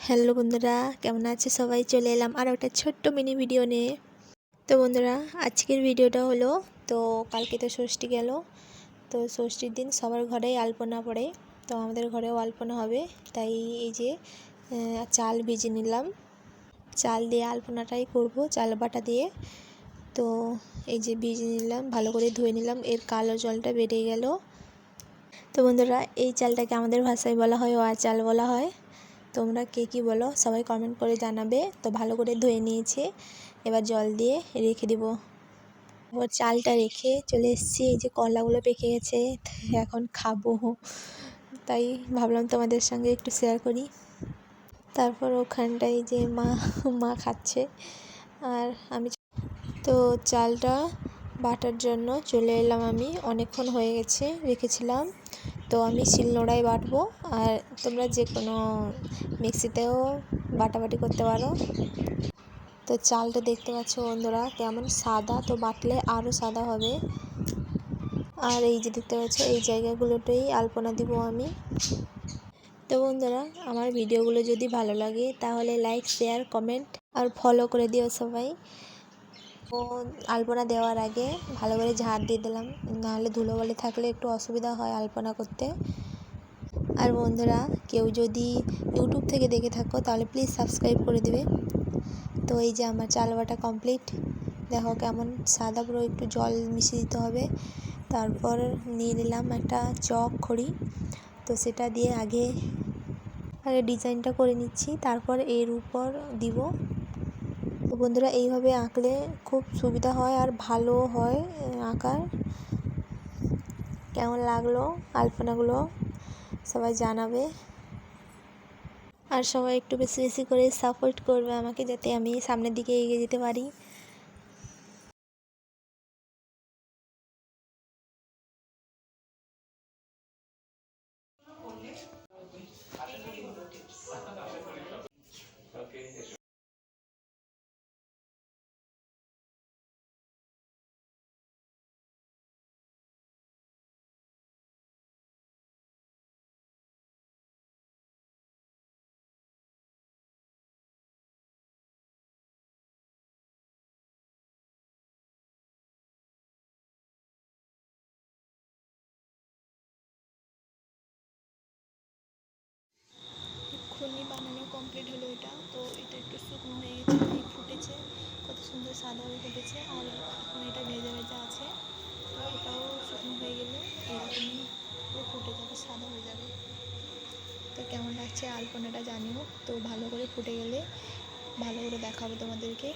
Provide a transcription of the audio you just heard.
Hello বন্ধুরা, কেমন আছে সবাই? চলে এলাম আর একটা ছোট্ট মিনি ভিডিও নিয়ে। তো বন্ধুরা, আজকের ভিডিওটা হলো, তো কালকে তো ষষ্ঠী গেল। তো ষষ্ঠীর দিন সবার ঘরেই আলপনা পড়ে, তো আমাদের ঘরেও আলপনা হবে। তাই এই যে চাল ভিজিয়ে নিলাম, চাল দিয়ে আলপনাটাই করব, চাল বাটা দিয়ে। তো এই যে ভিজিয়ে নিলাম, ভালো করে ধুয়ে নিলাম, এর কালো জলটা বেরিয়ে গেল। তো বন্ধুরা, এই চালটাকে আমাদের ভাষায় বলা হয় ওয়া চাল বলা হয়। তোমরা কে কী বলো সবাই কমেন্ট করে জানাবে। তো ভালো করে ধুয়ে নিয়েছি, এবার জল দিয়ে রেখে দিব। এবার চালটা রেখে চলে এসেছি, এই যে কলাগুলো পেকে গেছে, এখন খাবো, তাই ভাবলাম তোমাদের সঙ্গে একটু শেয়ার করি। তারপর ওখানটায় যে মা খাচ্ছে আর আমি। তো চালটা বাটার জন্য চলে এলাম, আমি অনেকক্ষণ হয়ে গেছে রেখেছিলাম। তো আমি শিলনোড়ায় বাটবো, আর তোমরা যে কোনো মিক্সিতেও বাটাবাটি করতে পারো। তো চালটা দেখতে পাচ্ছ বন্ধুরা কেমন সাদা, তো বাটলে আরও সাদা হবে। আর এই যে দেখতে পাচ্ছ এই জায়গাগুলোতেই আলপনা দিব আমি। তো বন্ধুরা, আমার ভিডিওগুলো যদি ভালো লাগে তাহলে লাইক, শেয়ার, কমেন্ট আর ফলো করে দিও সবাই। ও আলপনা দেওয়ার আগে ভালো করে ঝাড় দিয়ে দিলাম, নাহলে ধুলোবালি থাকলে একটু অসুবিধা হয় আলপনা করতে। আর বন্ধুরা, কেউ যদি ইউটিউব থেকে দেখে থাকো তাহলে প্লিজ সাবস্ক্রাইব করে দিবে। তো এই যে আমার চাল বাটা কমপ্লিট, দেখো কেমন সাদা, পুরো একটু জল মিশিয়ে দিতে হবে। তারপর নিয়ে নিলাম একটা চক খড়ি, তো সেটা দিয়ে আগে ডিজাইনটা করে নিচ্ছি, তারপর এর উপর দিব। তো বন্ধুরা, এইভাবে আঁকলে খুব সুবিধা হয় আর ভালো হয় আঁকার। কেমন লাগলো আলপনাগুলো সবাই জানাবে, আর সবাই একটু বেশি বেশি করে সাপোর্ট করবে আমাকে, যাতে আমি সামনের দিকে এগিয়ে যেতে পারি। এক্ষুনি বানানো কমপ্লিট হলো এটা। তো এটা একটু শুকনো হয়ে গেছে, এই ফুটেছে, কত সুন্দর সাদা হয়ে ফুটেছে। আর এখন এটা ভেজা ভেজা আছে, তো এটাও শুকনো হয়ে গেলে এরকমই পুরো ফুটে যাবে, সাদা হয়ে যাবে। তো কেমন লাগছে আলপনাটা জানিও। তো ভালো করে ফুটে গেলে ভালো করে দেখাবো তোমাদেরকে।